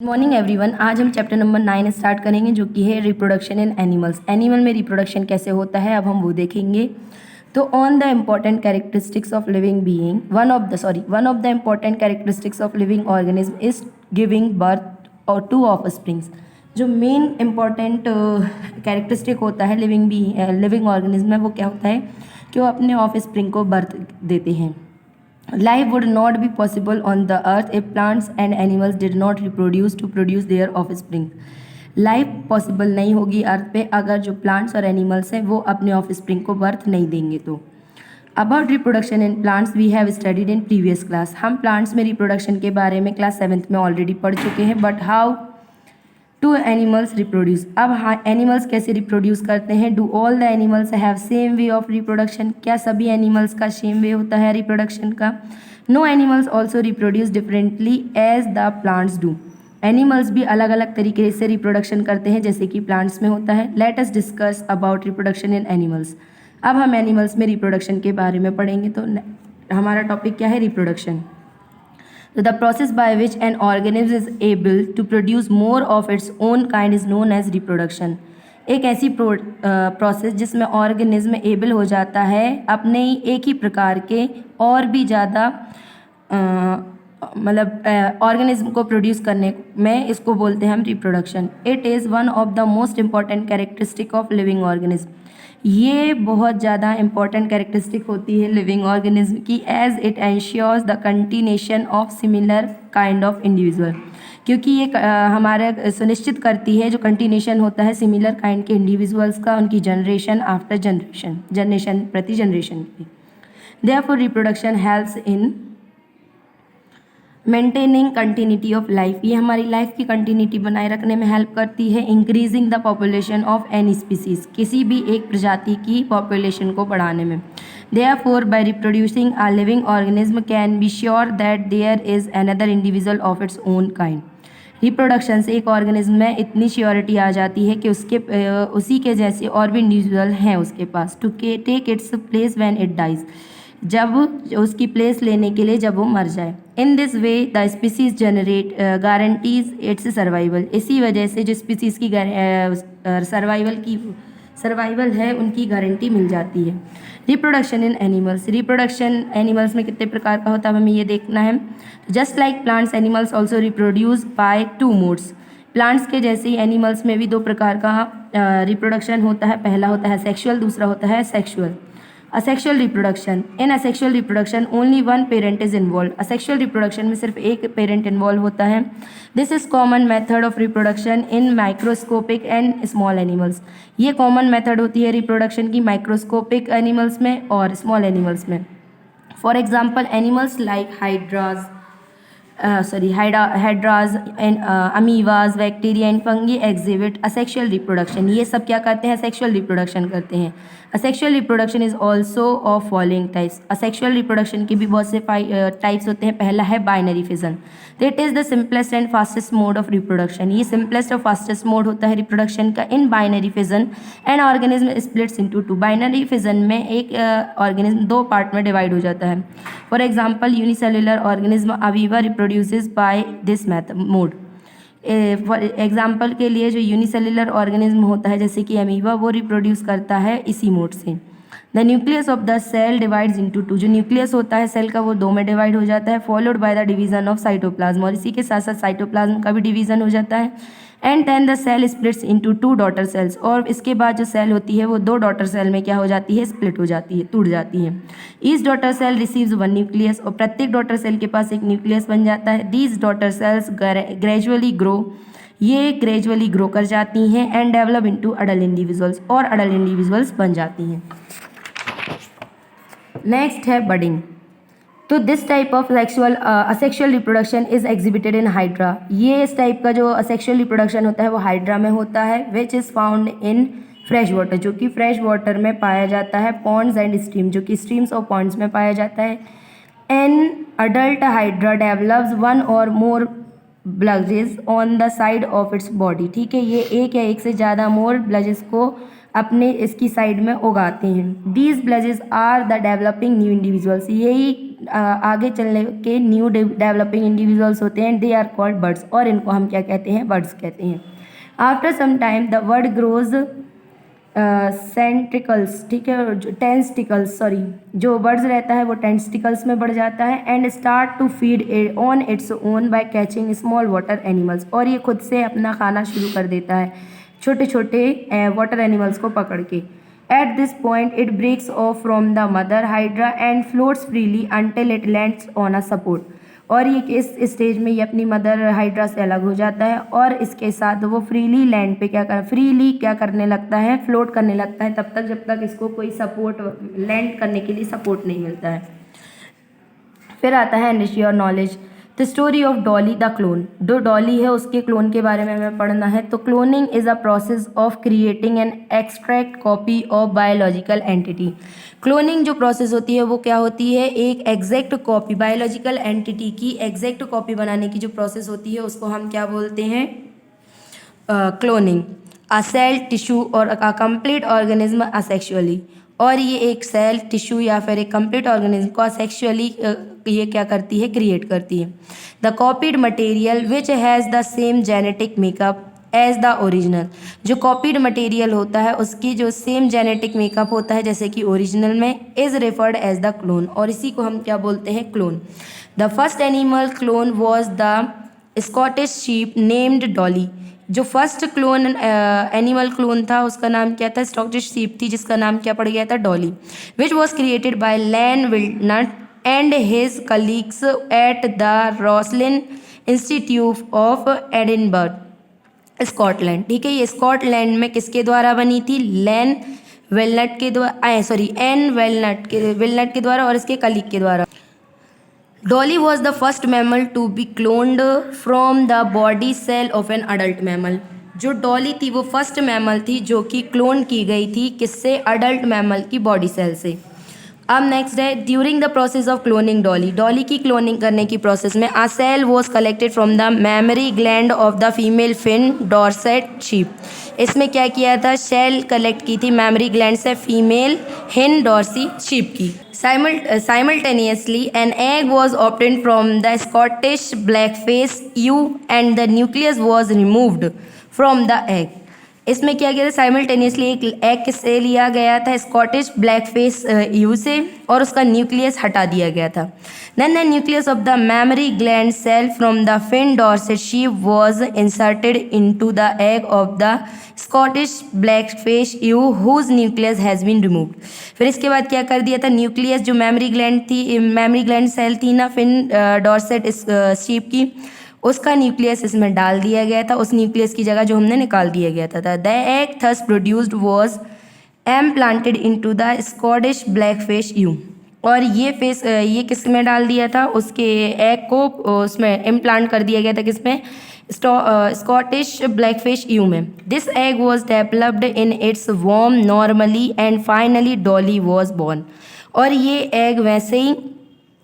Morning everyone. आज हम chapter number 9 start करेंगे जो कि है रिप्रोडक्शन इन एनिमल्स। एनिमल में रिप्रोडक्शन कैसे होता है अब हम वो देखेंगे। तो on the important characteristics of living being one of the important characteristics of living organism is giving birth और टू ऑफस्प्रिंग्स। जो मेन इम्पॉर्टेंट कैरेक्टरिस्टिक होता है लिविंग ऑर्गेनिज्म में वो क्या होता है कि वो अपने ऑफस्प्रिंग को बर्थ देते हैं। Life would not be possible on the earth if plants and animals did not reproduce to produce their offspring. Life possible नहीं होगी अर्थ पे अगर जो प्लांट्स और एनिमल्स हैं वो अपने ऑफस्प्रिंग को बर्थ नहीं देंगे। तो about reproduction in plants we have studied in previous class. हम प्लांट्स में रिप्रोडक्शन के बारे में क्लास 7th में ऑलरेडी पढ़ चुके हैं। But how to animals reproduce. अब हाँ, एनिमल्स कैसे रिप्रोड्यूस करते हैं। Do all the animals have same way of reproduction. क्या सभी एनिमल्स का सेम वे होता है रिप्रोडक्शन का। No animals also reproduce differently as the plants do. Animals भी अलग अलग तरीके से रिप्रोडक्शन करते हैं जैसे कि प्लांट्स में होता है। Let us discuss about reproduction in animals. अब हम एनिमल्स में रिप्रोडक्शन के बारे में पढ़ेंगे। तो हमारा टॉपिक क्या है, reproduction. So the process by which an organism is able to produce more of its own kind is known as reproduction. एक ऐसी प्रोसेस जिसमें ऑर्गेनिज्म एबल हो जाता है अपने ही एक ही प्रकार के और भी ज़्यादा ऑर्गेनिज्म को प्रोड्यूस करने में, इसको बोलते हैं हम reproduction. It is one of the most important characteristic of living organism. ये बहुत ज़्यादा इंपॉर्टेंट कैरेक्टरिस्टिक होती है लिविंग ऑर्गेनिज्म की, as it ensures the continuation of similar kind of individual. क्योंकि ये हमारा सुनिश्चित करती है जो कंटिन्यूशन होता है सिमिलर काइंड के इंडिविजुअल्स का, उनकी जनरेशन आफ्टर जनरेशन, जनरेशन प्रति जनरेशन की। Therefore reproduction helps in maintaining continuity of life. ये हमारी लाइफ की कंटिन्यूटी बनाए रखने में हेल्प करती है। Increasing the population of any species, किसी भी एक प्रजाति की पॉपुलेशन को बढ़ाने में। Therefore by reproducing a living organism can be sure that there is another individual of its own kind. Reproduction से एक ऑर्गेनिज्म में इतनी श्योरिटी आ जाती है कि उसी के जैसे और भी इंडिविजुअल हैं उसके पास, to take its place when it dies, जब उसकी प्लेस लेने के लिए जब वो मर जाए। In this way the species generate guarantees it's survival. इसी वजह से जो स्पीसीज की सर्वाइवल है उनकी गारंटी मिल जाती है। Reproduction in animals. Reproduction animals में कितने प्रकार का होता है हमें ये देखना है। Just like plants animals also reproduce by 2 modes. Plants के जैसे ही एनिमल्स में भी 2 प्रकार का रिप्रोडक्शन होता है। पहला होता है सेक्सुअल, दूसरा होता है sexual. Asexual reproduction. In asexual reproduction only one parent is involve. Asexual reproduction में सिर्फ एक पेरेंट इन्वॉल्व होता है। This is common method of reproduction in microscopic and small animals. ये कॉमन मेथड होती है रिप्रोडक्शन की माइक्रोस्कोपिक एनिमल्स में और स्मॉल एनिमल्स में। For example animals like hydras and amoebas, bacteria and fungi exhibit asexual reproduction. ये सब क्या करते हैं, सेक्सुअल रिप्रोडक्शन करते हैं। Asexual reproduction is also of following types. Asexual reproduction के भी बहुत से टाइप्स होते हैं। पहला है binary fission. It is the simplest and fastest mode of reproduction. ये सिंपलेस्ट और फास्टेस्ट मोड होता है रिप्रोडक्शन का। In binary fission an organism splits into 2। Binary fission में एक ऑर्गेनिज्म 2 पार्ट में डिवाइड हो जाता है। फॉर एग्जाम्पल यूनिसेल्युलर ऑर्गेनिज्म अवीवा reproduces by this mode. For example के लिए जो यूनिसेल्युलर ऑर्गेनिज्म होता है जैसे कि अमीबा, वो रिप्रोड्यूस करता है इसी मोड से। The nucleus of the cell divides into 2। जो न्यूक्लियस होता है सेल का वो 2 में डिवाइड हो जाता है। Followed by the division of cytoplasm, और इसी के साथ साथ साइटोप्लाज्म का भी डिवीजन हो जाता है। And then the cell splits into 2 daughter cells. और इसके बाद जो सेल होती है वो 2 डॉटर सेल में क्या हो जाती है, स्प्लिट हो जाती है, टूट जाती है। Each daughter cell receives 1 nucleus, और प्रत्येक डॉटर सेल के पास एक न्यूक्लियस बन जाता है। These daughter cells gradually grow, ये ग्रेजुअली ग्रो कर जाती हैं। And develop into adult individuals, और अडल्ट इंडिविजुअल्स बन जाती हैं। नेक्स्ट है बडिंग। तो this type of asexual reproduction is exhibited in hydra. ये इस टाइप का जो असेक्सुअल रिप्रोडक्शन होता है वो हाइड्रा में होता है। Which is found in fresh water, जो कि फ्रेश वाटर में पाया जाता है। पॉन्ड्स एंड स्ट्रीम, जो कि स्ट्रीम्स और पॉन्ड्स में पाया जाता है। एन अडल्ट हाइड्रा डेवलप्स 1 और more bulges on the side of its body. ठीक है, ये एक या एक से ज़्यादा मोर ब्लजेस को अपने इसकी साइड में उगाते हैं। These bulges are the developing new individuals. यही आगे चलने के न्यू डेवलपिंग इंडिविजुअल्स होते हैं, दे आर कॉल्ड बर्ड्स, और इनको हम क्या कहते हैं, बर्ड्स कहते हैं। After some time the bird grows tentacles, ठीक है, जो टेंस्टिकल्स, सॉरी, जो बर्ड्स रहता है वो टेंस्टिकल्स में बढ़ जाता है, and start to feed on its own by catching small water animals, और ये खुद से अपना खाना शुरू कर देता है छोटे छोटे वाटर एनिमल्स को पकड़ के। At this point it breaks off from the mother hydra and floats freely until it lands on a support, और ये इस स्टेज में ये अपनी मदर हाइड्रा से अलग हो जाता है और इसके साथ वो फ्रीली लैंड पे क्या करने लगता है, फ्लोट करने लगता है, तब तक जब तक इसको कोई सपोर्ट, लैंड करने के लिए सपोर्ट नहीं मिलता है। फिर आता है enrich your knowledge, the story of Dolly the clone. जो डॉली है उसके क्लोन के बारे में हमें पढ़ना है। तो cloning is a process of creating an extract copy of biological entity. Cloning जो प्रोसेस होती है वो क्या होती है, एक एग्जैक्ट कॉपी, बायोलॉजिकल एंटिटी की एग्जैक्ट कॉपी बनाने की जो प्रोसेस होती है उसको हम क्या बोलते हैं, क्लोनिंग। अ सेल, टिश्यू और अ कंप्लीट ऑर्गेनिज्म असेक्सुअली, और ये एक सेल, टिश्यू या फिर एक कंप्लीट ऑर्गेनिज्म को असेक्सुअली ये क्या करती है, क्रिएट करती है। The copied material which has the same genetic makeup as the original. जो कॉपीड मटेरियल होता है उसकी जो सेम जेनेटिक मेकअप होता है जैसे कि ओरिजिनल में, is referred as the clone, और इसी को हम क्या बोलते हैं, clone. The first animal clone was the Scottish sheep named Dolly. जो फर्स्ट क्लोन एनिमल क्लोन था उसका नाम क्या था, स्कॉटिश शीप थी जिसका नाम क्या पड़ गया था, Dolly, which was created by Ian Wilmut and his colleagues at the Roslin Institute of Edinburgh, Scotland. ठीक है, ये स्कॉटलैंड में किसके द्वारा बनी थी, लैन वेलनट के द्वारा, एन वेलनट के द्वारा और इसके कलीग के द्वारा। Dolly was the first mammal to be cloned from the body cell of an adult mammal. जो डॉली थी वो फर्स्ट मैमल थी जो कि क्लोन की गई थी किससे, अडल्ट मैमल की बॉडी सेल से। अब नेक्स्ट है, during the process of cloning Dolly, Dolly की क्लोनिंग करने की प्रोसेस में a cell was collected from the mammary gland of the female Finn Dorset sheep. इसमें क्या किया था, सेल कलेक्ट की थी मेमरी ग्लैंड से फीमेल हिन डॉर्सी शीप की। Simultaneously, an egg was obtained from the Scottish blackface ewe and the nucleus was removed from the egg. इसमें क्या किया था, साइमल्टेनियसली एक एग से लिया गया था स्कॉटिश ब्लैकफेस ईव से और उसका न्यूक्लियस हटा दिया गया था। Then the nucleus of the mammary gland cell from the Finn Dorset sheep was inserted into the egg of the Scottish Blackface ewe whose nucleus has been removed. फिर इसके बाद क्या कर दिया था, न्यूक्लियस जो मेमरी ग्लैंड सेल थी ना फिन डॉर्सेट शीप की, उसका न्यूक्लियस इसमें डाल दिया गया था, उस न्यूक्लियस की जगह जो हमने निकाल दिया गया था। The egg thus produced was implanted into the Scottish ब्लैकफिश ewe, और ये किस में डाल दिया था, उसके एग को उसमें इम्प्लांट कर दिया गया था, किसमें, स्कॉटिश ब्लैकफिश ईव में। This egg was developed in its वॉर्म normally and finally Dolly was born, और ये एग वैसे ही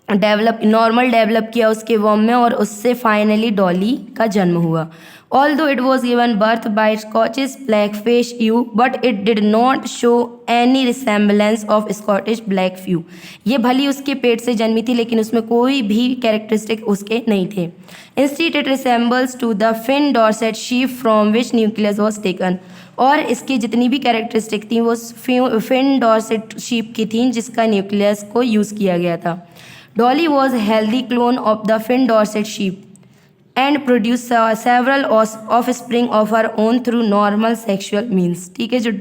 नॉर्मल डेवलप किया उसके वॉर्म में और उससे फाइनली डॉली का जन्म हुआ। Although it was given birth by Scottish ब्लैकफिश ewe but it did not show any resemblance of Scottish black face. ये भली उसके पेट से जन्मी थी लेकिन उसमें कोई भी कैरेक्टरिस्टिक उसके नहीं थे। Instead it resembles to the Finn Dorset sheep from which nucleus was taken, और इसकी जितनी भी कैरेक्टरिस्टिक थी वो फिन डॉर्सेट शीप की थी जिसका न्यूक्लियस को यूज़ किया गया था। Dolly was a healthy clone of the Finn Dorset sheep and produced several offspring of her own through normal sexual means. ठीक है, जो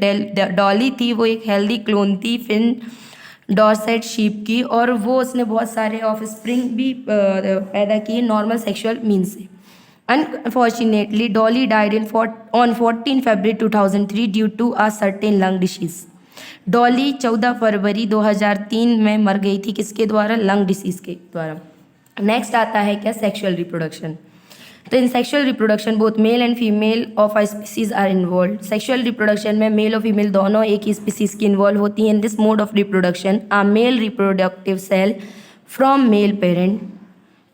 डॉली थी वो एक हेल्दी क्लोन थी फिन डॉर्सेट शीप की, और वो उसने बहुत सारे ऑफस्प्रिंग भी पैदा किए नॉर्मल सेक्सुअल मीन्स से। Unfortunately, Dolly died on 14 February 2003 due to a certain lung disease. Dolly 14 फरवरी 2003 में मर गई थी, किसके द्वारा, लंग डिसीज के द्वारा। नेक्स्ट आता है क्या, सेक्सुअल रिप्रोडक्शन। तो in sexual reproduction both male and female of a species are involve. Sexual reproduction में मेल और फीमेल दोनों एक ही स्पीसीज की इन्वॉल्व होती हैं। In this mode of reproduction a male reproductive cell from male parent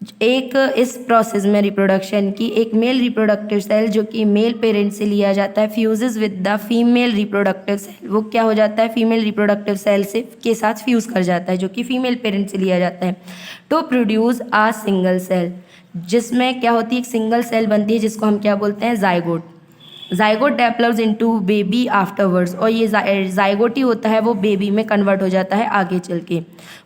एक इस प्रोसेस में रिप्रोडक्शन की एक मेल रिप्रोडक्टिव सेल जो कि मेल पेरेंट से लिया जाता है fuses with the female reproductive cell, वो क्या हो जाता है फीमेल रिप्रोडक्टिव सेल से के साथ फ्यूज़ कर जाता है जो कि फीमेल पेरेंट से लिया जाता है to produce a single cell, जिसमें क्या होती है एक सिंगल सेल बनती है जिसको हम क्या बोलते हैं zygote. Zygote develops into baby afterwards, और ये जाइगोट ही होता है वो बेबी में कन्वर्ट हो जाता है आगे चल के।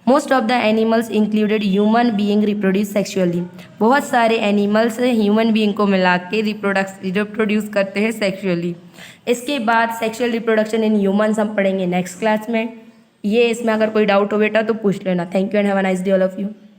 Most of the animals included human being reproduce sexually, बहुत सारे एनिमल्स ह्यूमन बीइंग को मिला के रिप्रोड्यूस करते हैं सेक्सुअली। इसके बाद सेक्सुअल रिप्रोडक्शन इन ह्यूमन्स हम पढ़ेंगे नेक्स्ट क्लास में। ये इसमें अगर कोई डाउट हो बेटा तो पूछ लेना। Thank you and have a nice day all of you.